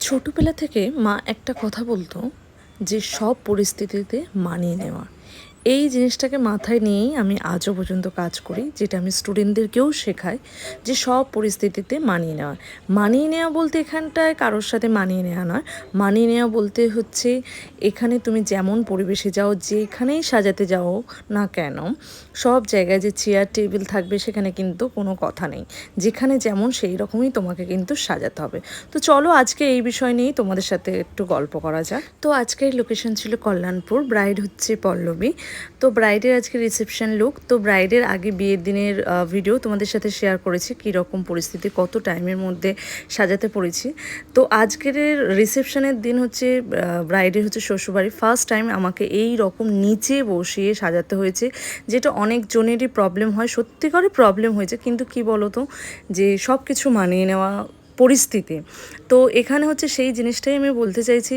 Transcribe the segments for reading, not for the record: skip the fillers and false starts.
ছোটবেলা থেকে মা একটা কথা বলতো যে সব পরিস্থিতিতে মানিয়ে নেওয়া। এই জিনিসটাকে মাথায় নিয়েই আমি আজও পর্যন্ত কাজ করি, যেটা আমি স্টুডেন্টদেরকেও শেখাই যে সব পরিস্থিতিতে মানিয়ে নেওয়া। মানিয়ে নেওয়া বলতে এখানটায় কারোর সাথে মানিয়ে নেওয়া নয়। মানিয়ে নেওয়া বলতে হচ্ছে এখানে তুমি যেমন পরিবেশে যাও, যেখানেই সাজাতে যাও না কেন, সব জায়গায় যে চেয়ার টেবিল থাকবে সেখানে কিন্তু কোনো কথা নেই। যেখানে যেমন সেই রকমই তোমাকে কিন্তু সাজাতে হবে। তো চলো আজকে এই বিষয় নিয়েই তোমাদের সাথে একটু গল্প করা যাক। তো আজকের লোকেশন ছিল কল্যাণপুর, ব্রাইড হচ্ছে পল্লবী। তো ব্রাইডের আজকে রিসেপশন লুক। তো ব্রাইডের আগে বিয়ের দিনের ভিডিও তোমাদের সাথে শেয়ার করেছি, কীরকম পরিস্থিতি, কত টাইমের মধ্যে সাজাতে পড়েছি। তো আজকের রিসেপশনের দিন হচ্ছে ব্রাইডের হচ্ছে শ্বশুরবাড়ি। ফার্স্ট টাইম আমাকে এই রকম নিচে বসিয়ে সাজাতে হয়েছে, যেটা অনেকজনেরই প্রবলেম হয়, সত্যিকারই প্রবলেম হয়েছে। কিন্তু কি বলো তো, যে সব কিছু মানিয়ে নেওয়া পরিস্থিতি। তো এখানে হচ্ছে সেই জিনিসটাই আমি বলতে চাইছি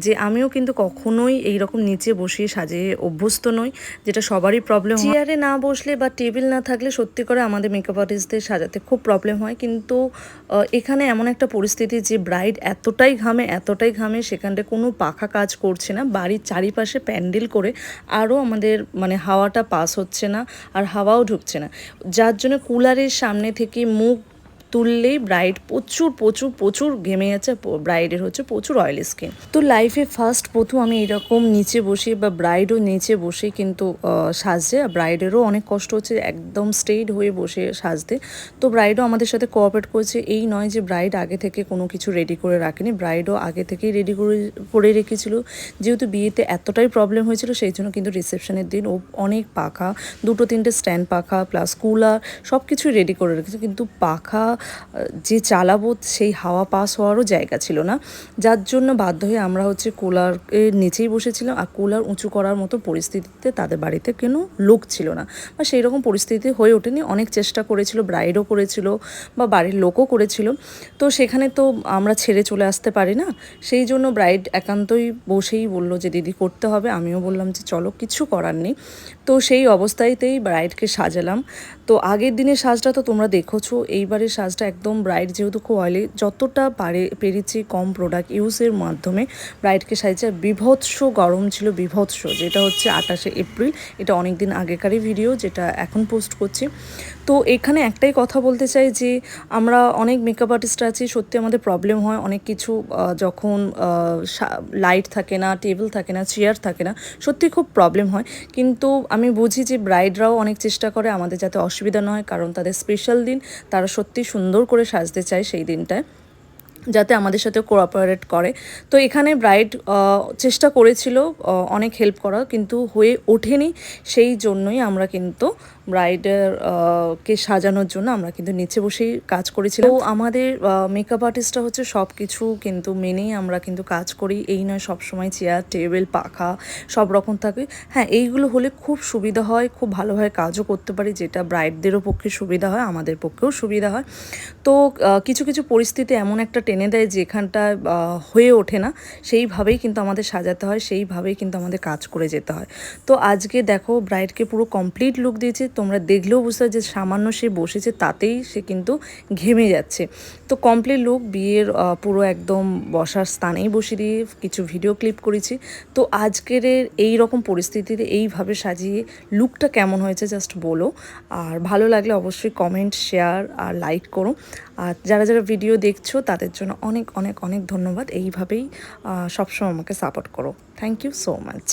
যে আমিও কিন্তু কখনোই এই রকম নিচে বসিয়ে সাজিয়ে অভ্যস্ত নই, যেটা সবারই প্রবলেম। চেয়ারে না বসলে বা টেবিল না থাকলে সত্যি করে আমাদের মেকআপ আর্টিস্টদের সাজাতে খুব প্রবলেম হয়। কিন্তু এখানে এমন একটা পরিস্থিতি যে ব্রাইড এতটাই ঘামে সেখানটায় কোনো পাখা কাজ করছে না, বাড়ির চারিপাশে প্যান্ডেল করে আরও আমাদের মানে হাওয়াটা পাস হচ্ছে না, আর হাওয়াও ঢুকছে না, যার জন্য কুলারের সামনে থেকে মুখ তুললেই ব্রাইড প্রচুর প্রচুর প্রচুর ঘেমে যাচ্ছে। ব্রাইডের হচ্ছে প্রচুর অয়েলি স্কিন। তো লাইফে ফার্স্ট প্রথম আমি এরকম নিচে বসে বা ব্রাইডও নিচে বসে কিন্তু সাজছে। ব্রাইডেরও অনেক কষ্ট হচ্ছে একদম স্ট্রেইট হয়ে বসে সাজতে। তো ব্রাইডও আমাদের সাথে কোঅপারেট করেছে। এই নয় যে ব্রাইড আগে থেকে কোনো কিছু রেডি করে রাখেনি, ব্রাইডও আগে থেকেই রেডি করে রেখেছিল। যেহেতু বিয়েতে এতটাই প্রবলেম হয়েছিল সেই জন্য কিন্তু রিসেপশনের দিন ও অনেক পাখা, 2-3টে স্ট্যান্ড পাখা প্লাস কুলার সব কিছুই রেডি করে রেখেছে। কিন্তু পাখা যে চালাবো সেই হাওয়া পাস হওয়ারও জায়গা ছিল না, যার জন্য বাধ্য হয়ে আমরা হচ্ছে কুলারের নিচেই বসেছিলাম। আর কুলার উঁচু করার মতো পরিস্থিতিতে তাদের বাড়িতে কোনো লোক ছিল না, বা সেই রকম পরিস্থিতি হয়ে ওঠেনি। অনেক চেষ্টা করেছিল, ব্রাইডও করেছিল বা বাড়ির লোকও করেছিল। তো সেখানে তো আমরা ছেড়ে চলে আসতে পারি না, সেই জন্য ব্রাইড একান্তই বসেই বললো যে দিদি করতে হবে। আমিও বললাম যে চলো, কিছু করার নেই। তো সেই অবস্থাতেই ব্রাইডকে সাজালাম। তো আগের দিনের সাজটা তো তোমরা দেখেছো, এইবারের সাজটা একদম ব্রাইড যেহেতু খুব অয়েলি, যতটা পেরেছি কম প্রোডাক্ট ইউজের মাধ্যমে ব্রাইডকে সাজিয়েছে। বিভৎস গরম ছিল, বিভৎস, যেটা হচ্ছে 28শে এপ্রিল। এটা অনেক দিন আগেকারই ভিডিও, যেটা এখন পোস্ট করছি। তো এখানে একটাই কথা বলতে চাই যে আমরা অনেক মেকআপ আর্টিস্ট আছি, সত্যি আমাদের প্রবলেম হয় অনেক কিছু, যখন লাইট থাকে না, টেবিল থাকে না, চেয়ার থাকে না, সত্যি খুব প্রবলেম হয়। কিন্তু আমি বুঝি যে ব্রাইডরাও অনেক চেষ্টা করে আমাদের যাতে অসুবিধা না হয়, কারণ তাদের স্পেশাল দিন, তারা সত্যি সুন্দর করে সাজতে চায় সেই দিনটায়, যাতে আমাদের সাথে কোঅপারেট করে। তো এখানে ব্রাইড চেষ্টা করেছিল অনেক হেল্প করার, কিন্তু হয়ে ওঠেনি। সেই জন্যই আমরা কিন্তু ব্রাইডের কে সাজানোর জন্য আমরা কিন্তু নিচে বসেই কাজ করেছিলাম। তো আমাদের মেকআপ আর্টিস্টরা হচ্ছে সব কিছু কিন্তু মেনেই আমরা কিন্তু কাজ করি। এই নয় সবসময় চেয়ার টেবিল পাখা সব রকম থাকে। হ্যাঁ, এইগুলো হলে খুব সুবিধা হয়, খুব ভালোভাবে কাজও করতে পারি, যেটা ব্রাইডদেরও পক্ষে সুবিধা হয়, আমাদের পক্ষেও সুবিধা হয়। তো কিছু কিছু পরিস্থিতি এমন একটা টেনে দেয় যেখানটা হয়ে ওঠে না, সেইভাবেই কিন্তু আমাদের সাজাতে হয়, সেইভাবেই কিন্তু আমাদের কাজ করে যেতে হয়। তো আজকে দেখো ব্রাইডকে পুরো কমপ্লিট লুক দিয়েছে, তোমরা দেখলেও বুঝতে যে সামান্য সে বসেছে তাতেই সে কিন্তু ঘেমে যাচ্ছে। তো কমপ্লিট লুক বিয়ের পুরো একদম বসার স্থানেই বসিয়ে দিয়ে কিছু ভিডিও ক্লিপ করেছি। তো আজকের এই রকম পরিস্থিতিতে এইভাবে সাজিয়ে লুকটা কেমন হয়েছে জাস্ট বলো, আর ভালো লাগলে অবশ্যই কমেন্ট শেয়ার আর লাইক করো। আর যারা যারা ভিডিও দেখছো তাদের জন্য অনেক অনেক অনেক ধন্যবাদ। এইভাবেই সবসময় আমাকে সাপোর্ট করো। Thank you so much.